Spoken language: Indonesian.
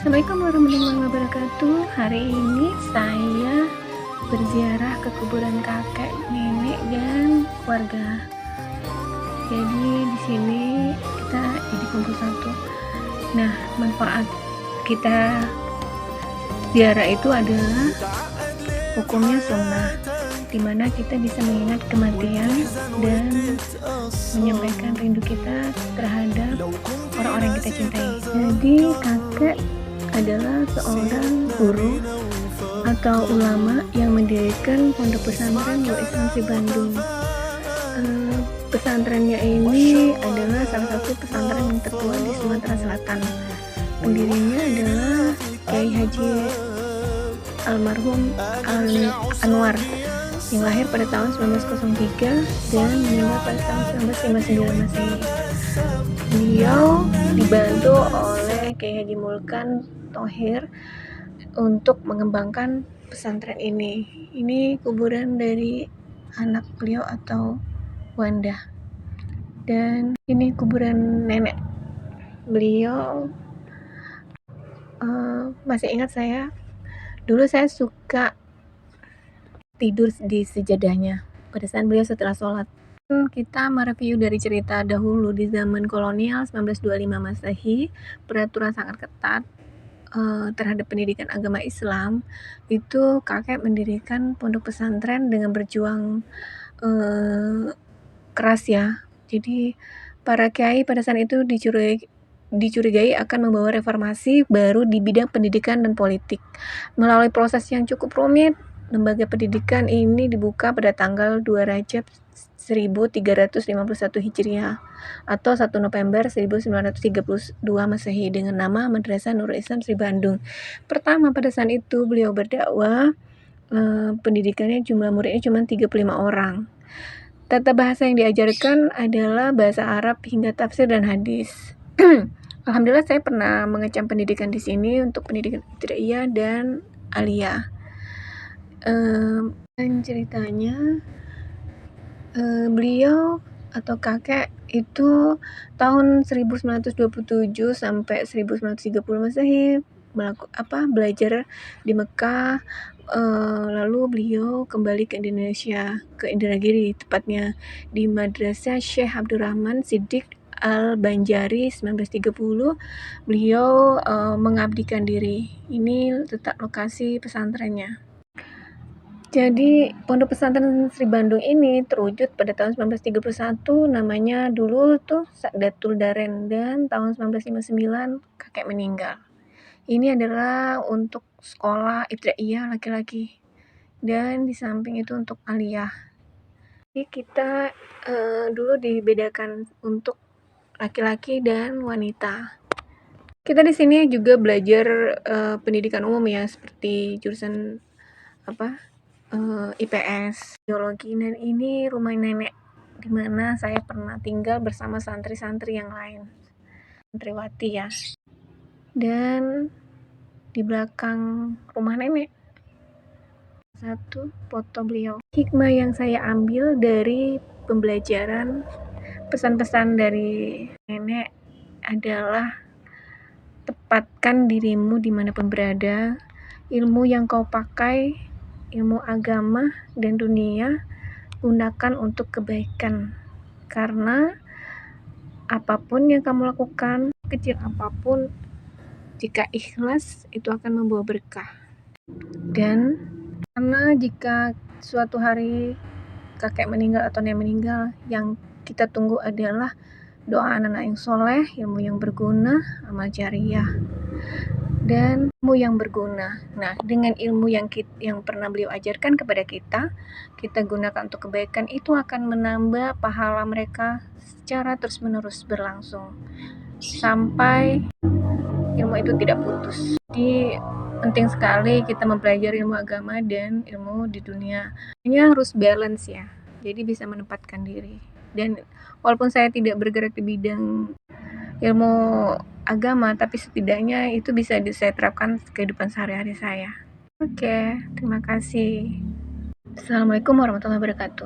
Assalamualaikum warahmatullahi wabarakatuh. Hari ini saya berziarah ke kuburan kakek, nenek, dan keluarga. Jadi di sini kita jadi kumpul satu. Nah, manfaat kita ziarah itu adalah hukumnya sunnah, dimana kita bisa mengingat kematian dan menyampaikan rindu kita terhadap orang-orang yang kita cintai. Jadi kakek adalah seorang guru atau ulama yang mendirikan pondok pesantren Nurul Islam di Bandung. Pesantrennya ini adalah salah satu pesantren yang tertua di Sumatera Selatan. Pendirinya adalah Kiai Haji almarhum Anwar yang lahir pada tahun 1903 dan meninggal pada tahun 1959 Masehi. Beliau dibantu oleh Kiai Haji Mulkan Thohir untuk mengembangkan pesantren ini. Ini kuburan dari anak beliau atau Wanda. Dan ini kuburan nenek beliau. Masih ingat saya, dulu saya suka tidur di sejadahnya pada saat beliau setelah sholat. Kita mereview dari cerita dahulu di zaman kolonial 1925 Masehi, peraturan sangat ketat terhadap pendidikan agama Islam. Itu kakek mendirikan pondok pesantren dengan berjuang keras ya. Jadi para kiai pada saat itu dicurigai akan membawa reformasi baru di bidang pendidikan dan politik. Melalui proses yang cukup rumit, lembaga pendidikan ini dibuka pada tanggal 2 Rajab 1351 Hijriah atau 1 November 1932 Masehi dengan nama Madrasah Nurul Islam Sri Bandung. Pertama pada saat itu beliau berdakwah, pendidikannya jumlah muridnya cuma 35 orang. Tata bahasa yang diajarkan adalah bahasa Arab hingga tafsir dan hadis. Alhamdulillah saya pernah mengecam pendidikan di sini untuk pendidikan ibtidaiyah dan aliyah. Dan ceritanya beliau atau kakek itu tahun 1927 sampai 1930 Masehi belajar di Mekah, lalu beliau kembali ke Indonesia, ke Indragiri tepatnya di Madrasah Syekh Abdurrahman Siddiq Al-Banjari 1930 beliau mengabdikan diri. Ini letak lokasi pesantrennya. Jadi pondok pesantren Sri Bandung ini terwujud pada tahun 1931, namanya dulu tuh Sakdatul Daren, dan tahun 1959 kakek meninggal. Ini adalah untuk sekolah ibtidaiyah laki-laki dan di samping itu untuk aliyah. Jadi kita dulu dibedakan untuk laki-laki dan wanita. Kita di sini juga belajar pendidikan umum ya, seperti jurusan IPS, biologi, dan ini rumah nenek di mana saya pernah tinggal bersama santri-santri yang lain, santriwati ya. Dan di belakang rumah nenek satu foto beliau. Hikmah yang saya ambil dari pembelajaran pesan-pesan dari nenek adalah tepatkan dirimu dimanapun berada. Ilmu yang kau pakai, ilmu agama dan dunia, gunakan untuk kebaikan. Karena apapun yang kamu lakukan, kecil apapun, jika ikhlas itu akan membawa berkah. Dan karena jika suatu hari kakek meninggal atau nenek meninggal, yang kita tunggu adalah doa anak-anak yang soleh, ilmu yang berguna, amal jariah, dan ilmu yang berguna. Nah, dengan ilmu yang pernah beliau ajarkan kepada kita gunakan untuk kebaikan, itu akan menambah pahala mereka secara terus-menerus berlangsung sampai ilmu itu tidak putus. Jadi penting sekali kita mempelajari ilmu agama dan ilmu di dunia. Ini harus balance ya, jadi bisa menempatkan diri. Dan walaupun saya tidak bergerak di bidang ilmu agama, tapi setidaknya itu bisa saya terapkan kehidupan sehari-hari saya. Oke, terima kasih. Assalamualaikum warahmatullahi wabarakatuh.